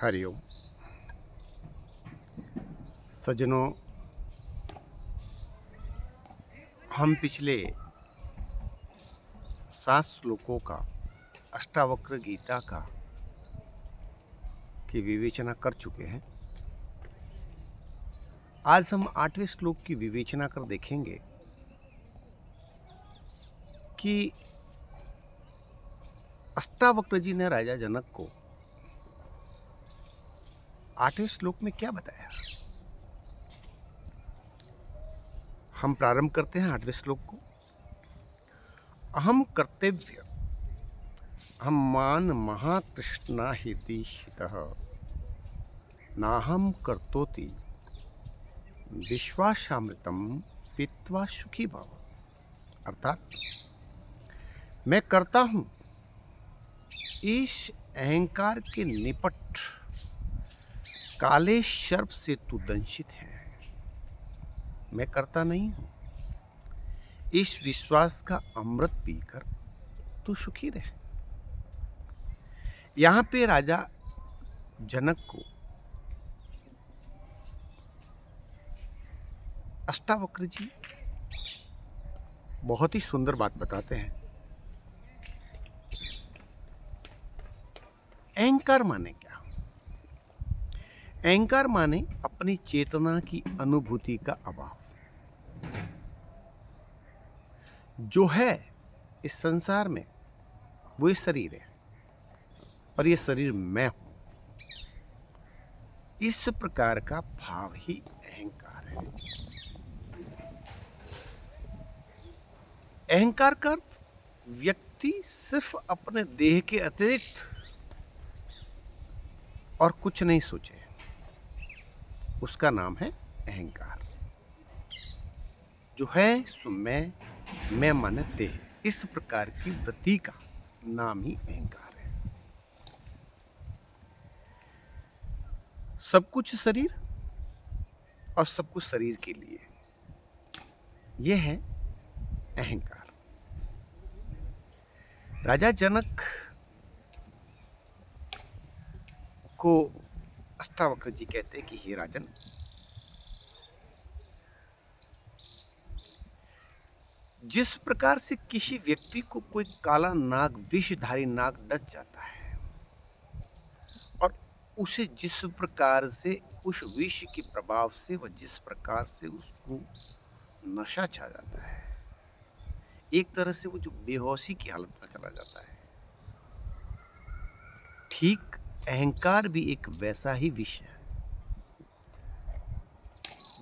हरिओम। सज्जनों, हम पिछले 7 श्लोकों का अष्टावक्र गीता का की विवेचना कर चुके हैं। आज हम 8वें श्लोक की विवेचना कर देखेंगे कि अष्टावक्र जी ने राजा जनक को 8वें श्लोक में क्या बताया। हम प्रारंभ करते हैं 8वें श्लोक को। अहम कर्तव्य हमान महाकृष्णा हितिशितः नाहम कर्तोति विश्वासामृतम पीत्वा सुखी भव। अर्थात मैं करता हूं, इस अहंकार के निपट काले सर्प से तू दंशित है। मैं करता नहीं हूं, इस विश्वास का अमृत पीकर तू सुखी रहे। यहां पे राजा जनक को अष्टावक्र जी बहुत ही सुंदर बात बताते हैं। अहंकार माने क्या? अहंकार माने अपनी चेतना की अनुभूति का अभाव। जो है इस संसार में वो ये शरीर है और ये शरीर मैं हूं। इस प्रकार का भाव ही अहंकार है। अहंकार का अर्थ व्यक्ति सिर्फ अपने देह के अतिरिक्त और कुछ नहीं सोचे, उसका नाम है अहंकार। जो है सो मैं माने देह, इस प्रकार की वृत्ति का नाम ही अहंकार है। सब कुछ शरीर और सब कुछ शरीर के लिए, यह है अहंकार। राजा जनक को अष्टावक्र जी कहते हैं कि हे राजन, जिस प्रकार से किसी व्यक्ति को कोई काला नाग, विषधारी नाग डस जाता है और उसे जिस प्रकार से उस विष के प्रभाव से वह जिस प्रकार से उसको नशा छा जाता है, एक तरह से वो जो बेहोशी की हालत में चला जाता है, ठीक अहंकार भी एक वैसा ही विष है।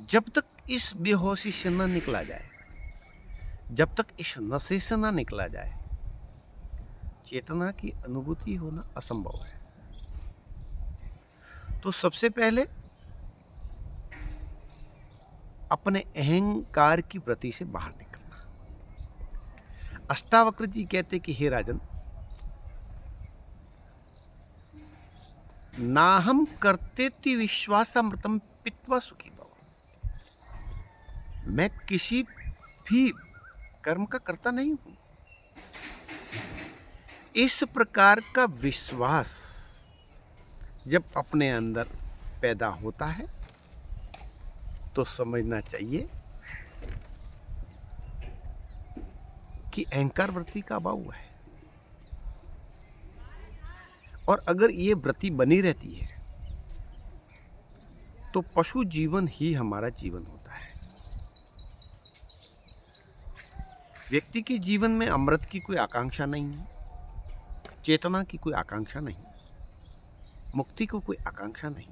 जब तक इस बेहोशी से न निकला जाए, जब तक इस नशे से न निकला जाए, चेतना की अनुभूति होना असंभव है। तो सबसे पहले अपने अहंकार की वृत्ति से बाहर निकलना। अष्टावक्र जी कहते कि हे राजन, नाहम कर्तेति विश्वासामृतम पीत्वा सुखी भव। मैं किसी भी कर्म का करता नहीं हूं। इस प्रकार का विश्वास जब अपने अंदर पैदा होता है तो समझना चाहिए कि अहंकार वृत्ति का अभाव है। और अगर ये वृत्ति बनी रहती है तो पशु जीवन ही हमारा जीवन होता है। व्यक्ति के जीवन में अमृत की कोई आकांक्षा नहीं है, चेतना की कोई आकांक्षा नहीं, मुक्ति को कोई आकांक्षा नहीं।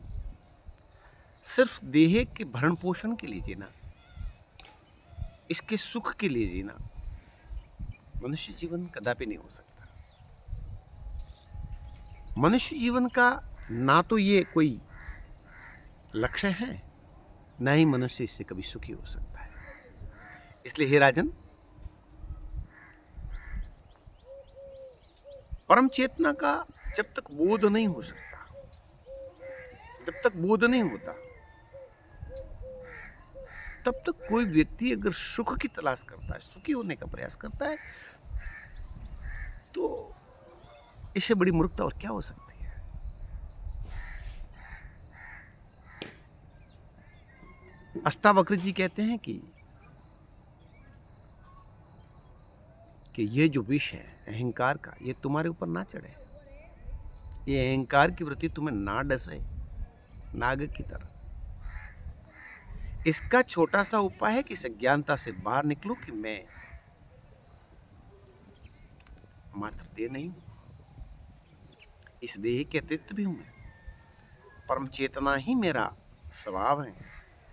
सिर्फ देह के भरण पोषण के लिए जीना, इसके सुख के लिए जीना मनुष्य जीवन कदापि नहीं हो सकता। मनुष्य जीवन का ना तो ये कोई लक्ष्य है, ना ही मनुष्य इससे कभी सुखी हो सकता है। इसलिए हे राजन, परम चेतना का जब तक बोध नहीं हो सकता, जब तक बोध नहीं होता, तब तक कोई व्यक्ति अगर सुख की तलाश करता है, सुखी होने का प्रयास करता है, तो इससे बड़ी मूर्खता और क्या हो सकती है। अष्टावक्र जी कहते हैं कि ये जो विष है अहंकार का, ये तुम्हारे ऊपर ना चढ़े, ये अहंकार की वृत्ति तुम्हें ना डसे नाग की तरह। इसका छोटा सा उपाय है कि इस अज्ञानता से बाहर निकलो कि मैं मात्र देह नहीं हूं, इस देह के अतिरिक्त भी हूं मैं, परम चेतना ही मेरा स्वभाव है।